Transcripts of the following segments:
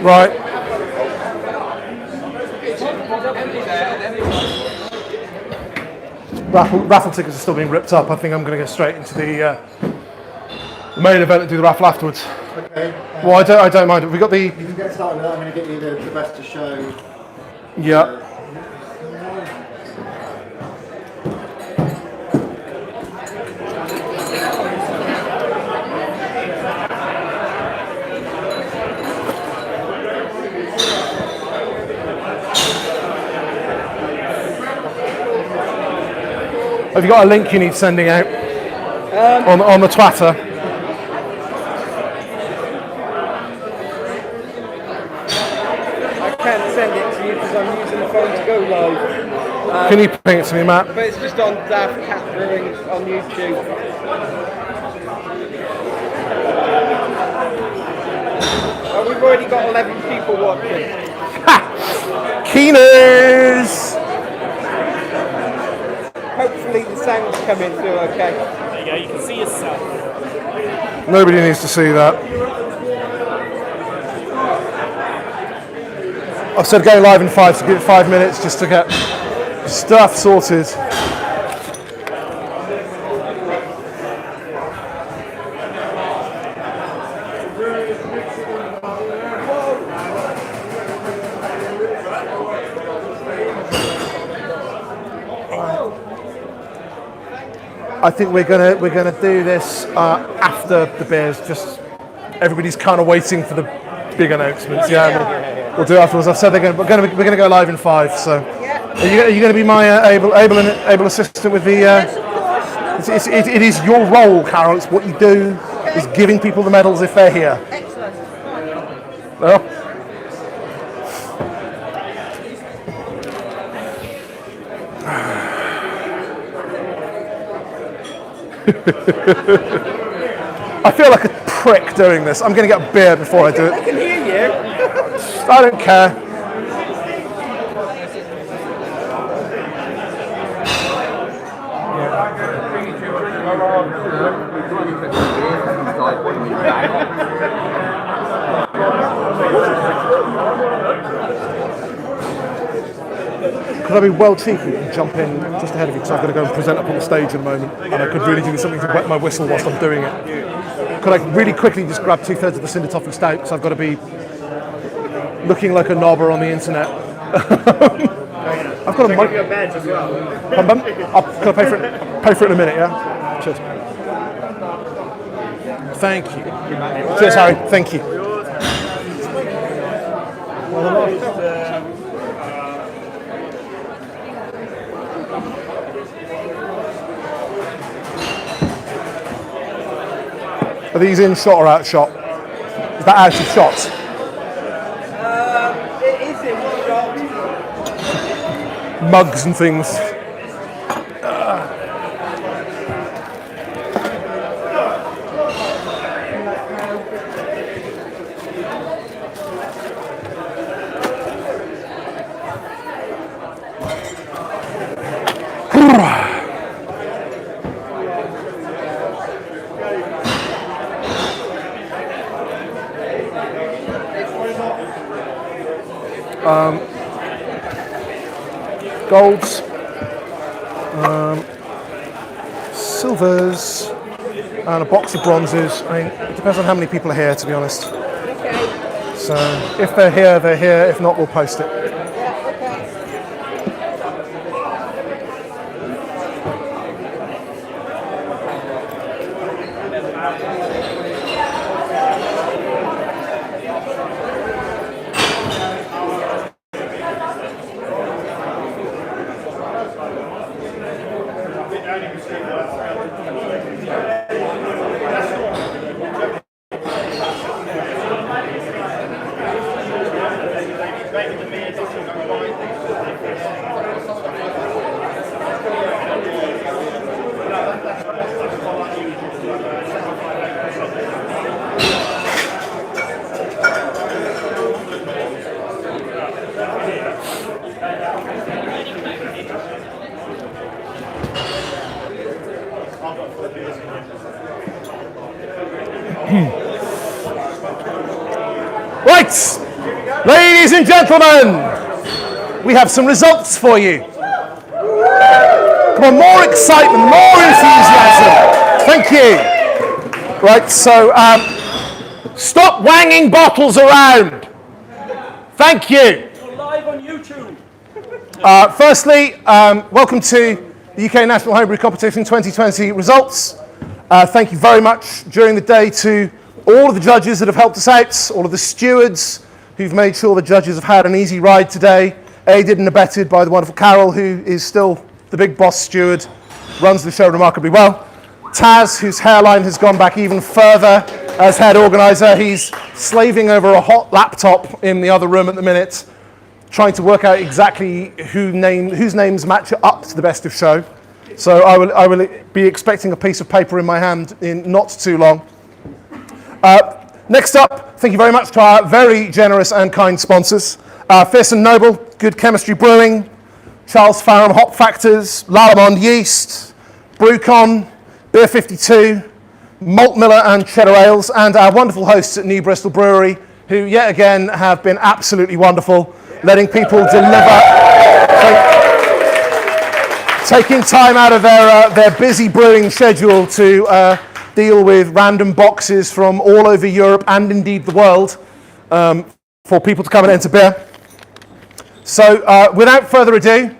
Right. Raffle tickets are still being ripped up. I think I'm going to go straight into the main event and do the raffle afterwards. Okay. Well, I don't mind. We got the. You can get started with that. I'm going to get you the best to show. Yeah. Have you got a link you need sending out on the Twitter? I can't send it to you because I'm using the phone to go live. Can you ping it to me, Matt? But it's just on Daft Cat Brewing on YouTube. Oh, we've already got 11 people watching. Ha! Keeners! Hopefully the sound's coming through okay. There you go, you can see yourself. Nobody needs to see that. I said go live in 5 to give it 5 minutes just to get stuff sorted. I think we're gonna do this after the beers. Just everybody's kind of waiting for the big announcements. Yeah, we'll do it afterwards. I've said we're gonna go live in 5. So, are you gonna be my able assistant with the? Yes, of course. It is your role, Carol. It's what you do. Is giving people the medals if they're here. Excellent. Well. I feel like a prick doing this. I'm going to get a beer before I do it. I can hear you. I don't care. Could I be well cheeky and jump in just ahead of you because I've got to go and present up on the stage in a moment and I could really do something to wet my whistle whilst I'm doing it. Could I really quickly just grab 2/3 of the Cinder Toffee Stout because I've got to be looking like a knobber on the internet. I've got a Your badge as well. Can I pay for it in a minute, yeah? Cheers. Thank you. Cheers, Harry. Thank you. Are these in shot or out shot? Is that out of shot? It is in shot. Mugs and things. Golds, silvers, and a box of bronzes. I mean, it depends on how many people are here, to be honest. Okay. So if they're here, they're here. If not, we'll post it. Yeah, okay. Right, ladies and gentlemen, we have some results for you. Come on, more excitement, more enthusiasm. Thank you. Right, so stop wanging bottles around. Thank you. We're live on YouTube. Firstly, welcome to the UK National Homebrew Competition 2020 results. Thank you very much during the day to all of the judges that have helped us out, all of the stewards who've made sure the judges have had an easy ride today, aided and abetted by the wonderful Carol, who is still the big boss steward, runs the show remarkably well. Taz, whose hairline has gone back even further as head organizer. He's slaving over a hot laptop in the other room at the minute, trying to work out exactly whose names match up to the best of show. So I will be expecting a piece of paper in my hand in not too long. Next up, thank you very much to our very generous and kind sponsors. Fierce and Noble, Good Chemistry Brewing, Charles Farram Hop Factors, Lalamond Yeast, Brewcon, Beer 52, Malt Miller and Cheddar Ales, and our wonderful hosts at New Bristol Brewery, who yet again have been absolutely wonderful, letting people deliver, taking time out of their busy brewing schedule to deal with random boxes from all over Europe and indeed the world for people to come and enter beer. So without further ado,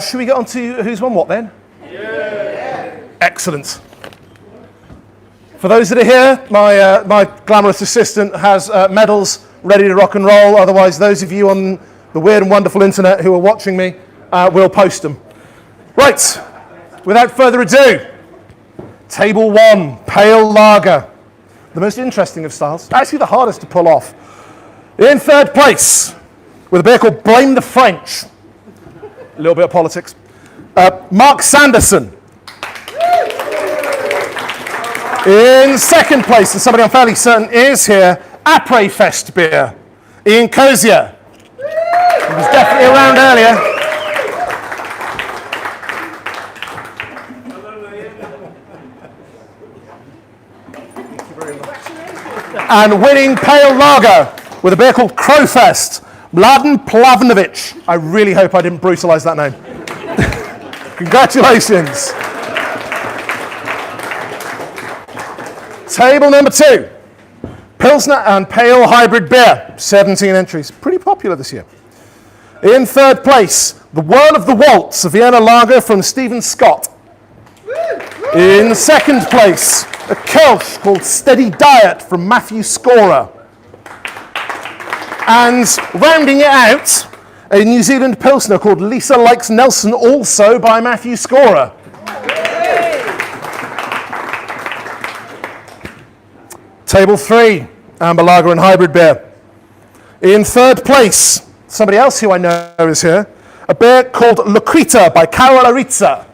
should we get on to who's won what then? Yeah. Excellent. For those that are here, my glamorous assistant has medals ready to rock and roll. Otherwise, those of you on the weird and wonderful internet who are watching me will post them. Right, without further ado, Table 1, Pale Lager. The most interesting of styles, actually the hardest to pull off. In third place, with a beer called Blame the French. A little bit of politics. Mark Sanderson. In second place, and somebody I'm fairly certain is here, Après Fest beer. Ian Cozier. He was definitely around earlier. And winning Pale Lager with a beer called Crowfest, Mladen Plavnovic. I really hope I didn't brutalise that name. Congratulations. Table number 2, Pilsner and Pale Hybrid Beer, 17 entries. Pretty popular this year. In third place, the Whirl of the Waltz, a Vienna Lager from Stephen Scott. In second place, a Kelch called Steady Diet from Matthew Scorer. And rounding it out, a New Zealand Pilsner called Lisa Likes Nelson, also by Matthew Scorer. Table 3, Amber Lager and Hybrid Beer. In third place, somebody else who I know is here, a beer called Locrita by Carol Arizza.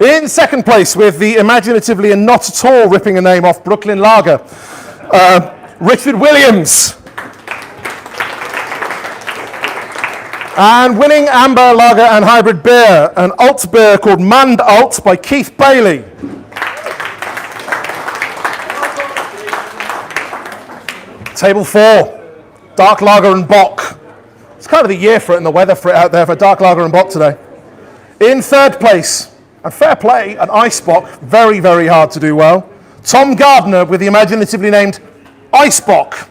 In second place, with the imaginatively and not at all ripping a name off Brooklyn Lager, Richard Williams. And winning Amber Lager and Hybrid Beer, an alt beer called Mand Alt by Keith Bailey. Table 4, Dark Lager and Bock. It's kind of the year for it and the weather for it out there for Dark Lager and Bock today. In third place, and fair play, an Ice Bock, very, very hard to do well, Tom Gardner with the imaginatively named Ice Bock.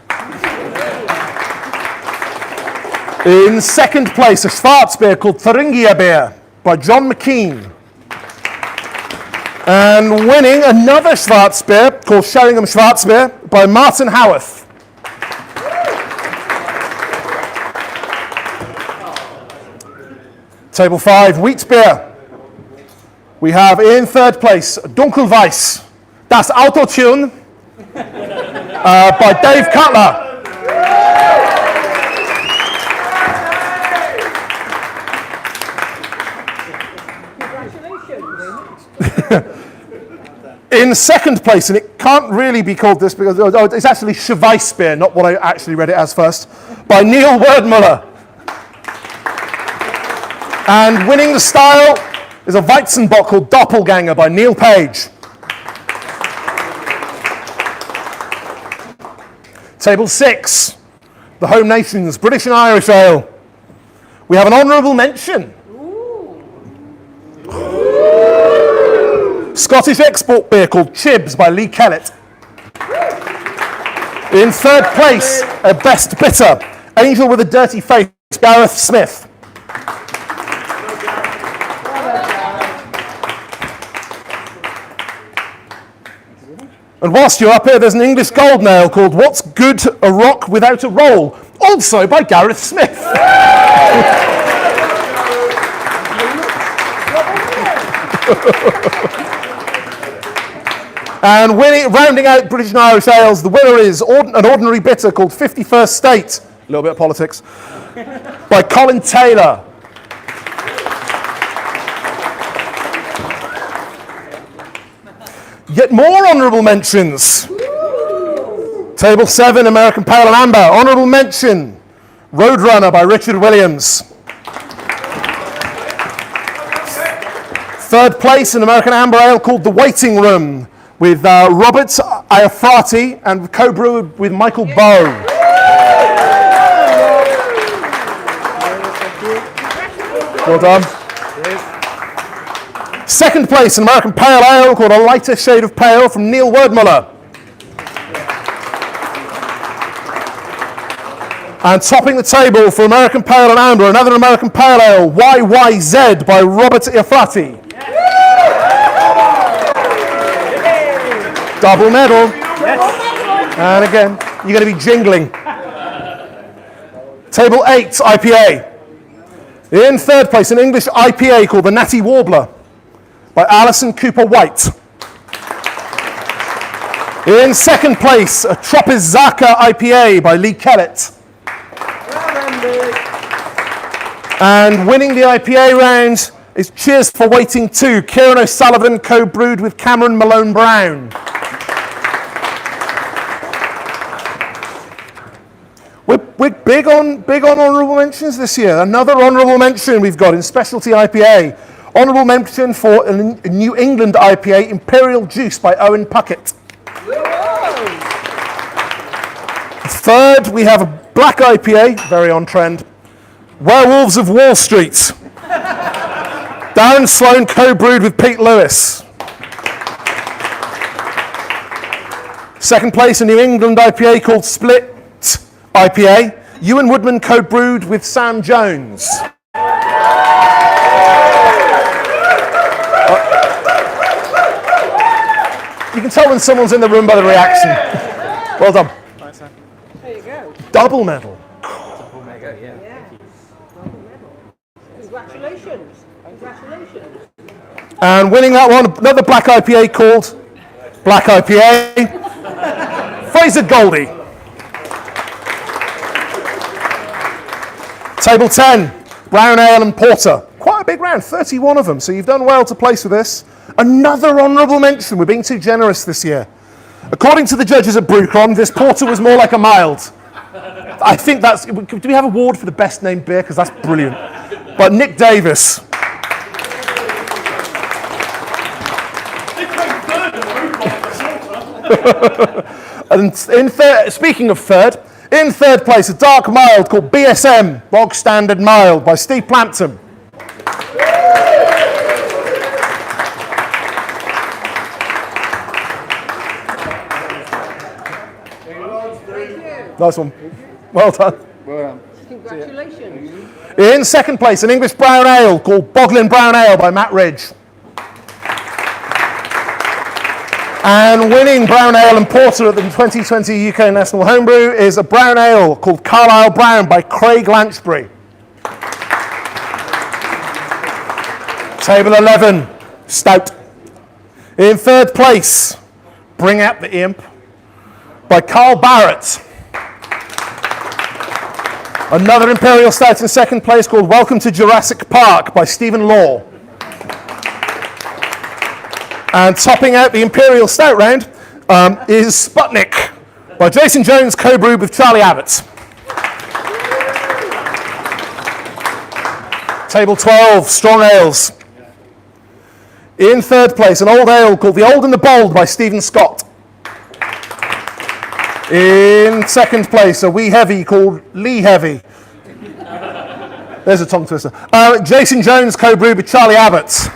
In second place, a Schwarz beer called Thuringia Beer by John McKean. And winning another Schwarz beer called Sheringham Schwarz Beer by Martin Howarth. Table 5, Wheat Beer. We have in third place, Dunkelweiss, Das Autotune by Dave Cutler. In second place, and it can't really be called this because it's actually Schweissbier, not what I actually read it as first, by Neil Werdmuller. And winning the style is a Weizenbock called Doppelganger by Neil Page. Table 6, the home nations, British and Irish ale. We have an honourable mention. Scottish export beer called Chibs by Lee Kellett. In third place, a best bitter, Angel with a Dirty Face, Gareth Smith. And whilst you're up here, there's an English golden ale called What's Good a Rock Without a Roll, also by Gareth Smith. And rounding out British and Irish ales, the winner is an ordinary bitter called 51st State, a little bit of politics, by Colin Taylor. Yet more honourable mentions. Table 7, American Pale and Amber. Honourable mention, Roadrunner by Richard Williams. Third place, an American Amber Ale called The Waiting Room with Robert Iafrati and co-brewed with Michael Bow. Well done. Second place, an American Pale Ale called A Lighter Shade of Pale from Neil Werdmuller. And topping the table for American Pale and Amber, another American Pale Ale, YYZ by Robert Iafrati. Double medal. Yes. And again, you're going to be jingling. Table 8, IPA. In third place, an English IPA called the Natty Warbler by Alison Cooper White. In second place, a Tropizaka IPA by Lee Kellett. And winning the IPA round is Cheers for Waiting 2, Kieran O'Sullivan co-brewed with Cameron Malone Brown. We're big on honourable mentions this year. Another honourable mention we've got in specialty IPA. Honourable mention for a New England IPA, Imperial Juice by Owen Puckett. Third, we have a black IPA, very on trend, Werewolves of Wall Street. Darren Sloan co-brewed with Pete Lewis. Second place, a New England IPA called Split IPA. Ewan Woodman co-brewed with Sam Jones. You can tell when someone's in the room by the reaction. Well done. There you go. Double medal. Double mega, yeah. Yeah. Double medal. Congratulations. Congratulations. And winning that one, another black IPA called Black IPA, Fraser Goldie. Table 10, brown ale and porter. Quite a big round, 31 of them, so you've done well to place with this. Another honourable mention, we're being too generous this year. According to the judges at Brewcon, this porter was more like a mild. I think that's, do we have an award for the best named beer? Because that's brilliant. But Nick Davis. And speaking of third, in third place, a dark mild called BSM, Bog Standard Mild, by Steve Plampton. Nice one. Well done. Well done. Congratulations. In second place, an English brown ale called Boglin Brown Ale by Matt Ridge. And winning brown ale and porter at the 2020 UK National Homebrew is a brown ale called Carlisle Brown by Craig Lanchbury. Table 11, stout. In third place, Bring Out the Imp by Carl Barrett. Another Imperial Stout in second place called Welcome to Jurassic Park by Stephen Law. And topping out the Imperial Stout round is Sputnik by Jason Jones, co-brewed with Charlie Abbott. Table 12, Strong Ales. In third place, an old ale called The Old and the Bold by Stephen Scott. In second place, a wee heavy called Lee Heavy. There's a tongue twister. Jason Jones, co-brewed with Charlie Abbott.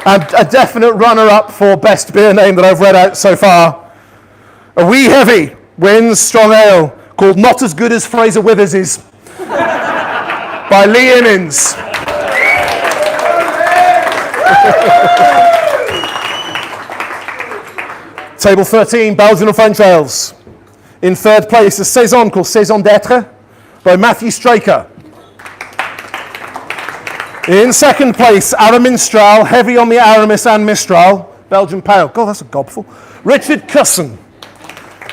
And a definite runner-up for best beer name that I've read out so far. A wee heavy wins Strong Ale called Not As Good As Fraser Withers's by Lee Immins. Table 13, Belgian and French ales. In third place, a Saison called Saison d'Être by Matthew Straker. In second place, Mistral, heavy on the Aramis and Mistral, Belgian Pale. God, that's a gobful. Richard Cusson.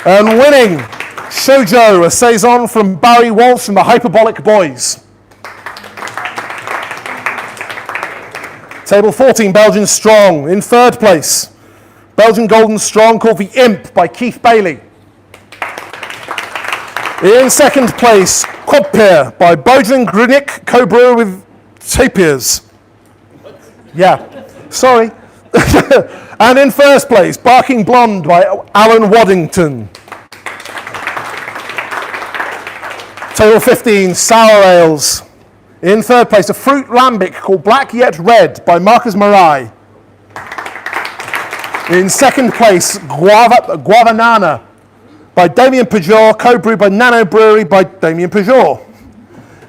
And winning, Shoujo, a Saison from Barry Walsh and the Hyperbolic Boys. Table 14, Belgian Strong. In third place, Belgian Golden Strong called The Imp by Keith Bailey. In second place, Quadpeer by Bodrin Grunik, co-brewer with Tapirs. Yeah, sorry. And in first place, Barking Blonde by Alan Waddington. Table 15, Sour Ales. In third place, a fruit lambic called Black Yet Red by Marcus Marai. In second place, Guavanana by Damien Pajor, co-brewed by Nano Brewery by Damien Pajor.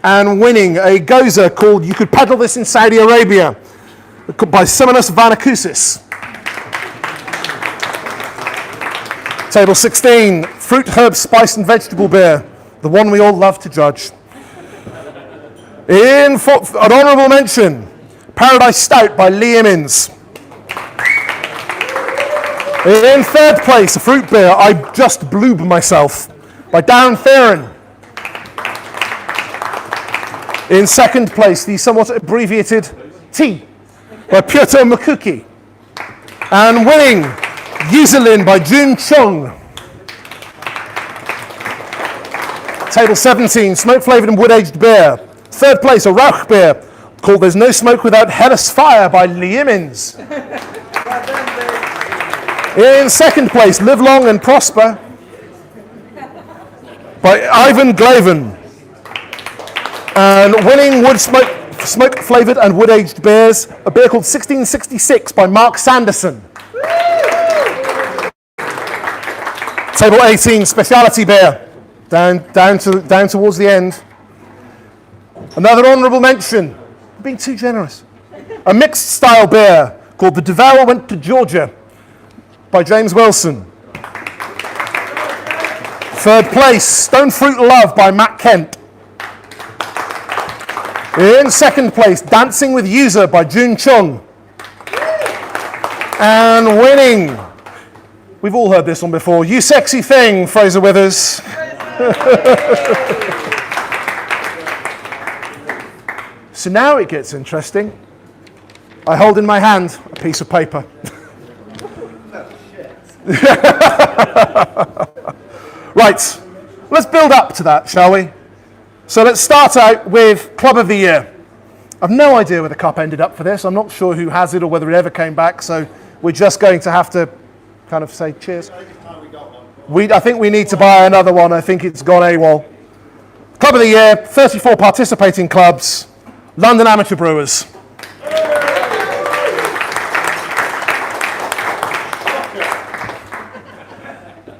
And winning, a Goza called You Could Peddle This in Saudi Arabia by Simonas Vanakousis. Table 16, fruit, herb, spice and vegetable beer, the one we all love to judge. In an honourable mention, Paradise Stout by Lee Immins. In third place, a fruit beer, I Just Bloob Myself by Darren Theron. In second place, the somewhat abbreviated Tea by Pyotr Makuki. And winning, Yuzelin by Jun Chung. Table 17, smoke-flavoured and wood-aged beer. Third place, a Rauch beer called There's No Smoke Without Hellas Fire by Lee Immins. In second place, Live Long and Prosper by Ivan Glaven. And winning wood smoke-flavoured and wood-aged beers, a beer called 1666 by Mark Sanderson. Table 18, speciality beer, down towards the end. Another honourable mention, I'm being too generous. A mixed style beer called The Devourer Went to Georgia by James Wilson. Third place, Stone Fruit Love by Matt Kent. In second place, Dancing with User by Jun Chung. And winning, we've all heard this one before, You Sexy Thing, Fraser Withers. So now it gets interesting. I hold in my hand a piece of paper. Right, let's build up to that, shall we? So let's start out with Club of the Year. I've no idea where the cup ended up for this. I'm not sure who has it or whether it ever came back, so we're just going to have to kind of say cheers. I think we need to buy another one. I think it's gone AWOL. Club of the Year, 34 participating clubs, London Amateur Brewers.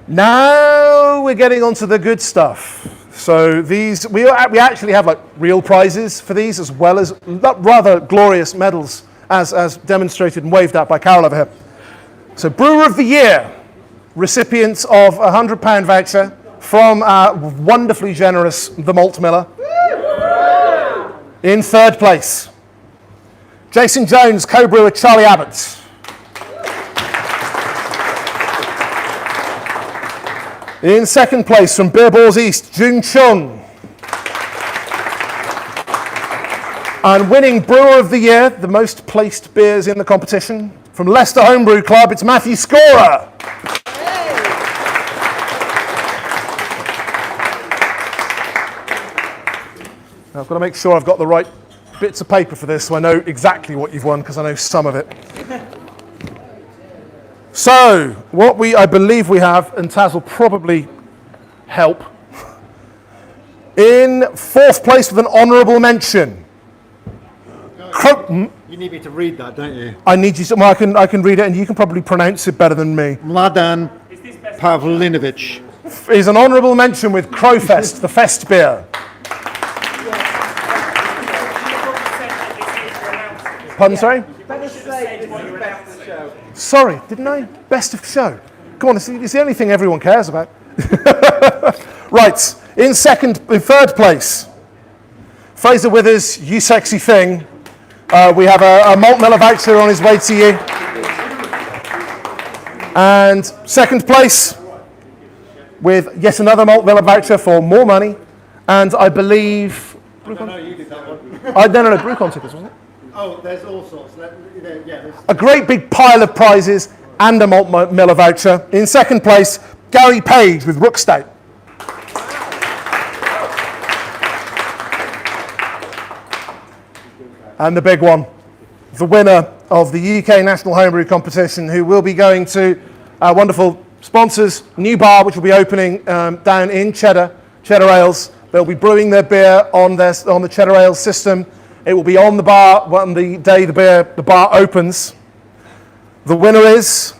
Now we're getting on to the good stuff. So these, we actually have like real prizes for these, as well as rather glorious medals, as demonstrated and waved at by Carol over here. So Brewer of the Year, recipients of a £100 voucher from wonderfully generous The Malt Miller. In third place, Jason Jones, co-brewer Charlie Abbott. In second place, from Beer Balls East, Jun Chung. And winning Brewer of the Year, the most placed beers in the competition, from Leicester Homebrew Club, it's Matthew Scorer. Now, I've got to make sure I've got the right bits of paper for this so I know exactly what you've won, because I know some of it. So, what I believe we have, and Taz will probably help, in 4th place with an honourable mention. You need me to read that, don't you? I need you. I can read it, and you can probably pronounce it better than me. Mladen Pavlinovic. Is an honourable mention with Crowfest, the Fest beer. Pardon, sorry? Better say this is best of show. Sorry, didn't I? Best of show. Come on, it's the only thing everyone cares about. Right, in 3rd place, Fraser Withers, You Sexy Thing. We have a malt miller voucher on his way to you. And 2nd place, with yet another malt miller voucher for more money. And I believe... No, you did that one. No, Brewcon tickets, wasn't it? Oh, there's all sorts. There's A great big pile of prizes and a malt miller voucher. In 2nd place, Gary Page with Rook Stout. And the big one, the winner of the UK National Homebrew Competition, who will be going to our wonderful sponsors, new bar, which will be opening down in Cheddar Ales. They'll be brewing their beer on the Cheddar Ales system. It will be on the bar on the day the bar opens. The winner is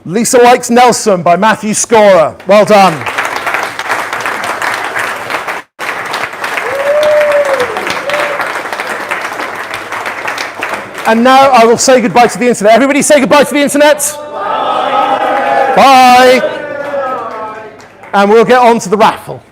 Lisa Likes Nelson by Matthew Scorer. Well done. And now I will say goodbye to the internet. Everybody say goodbye to the internet. Bye. Bye. And we'll get on to the raffle.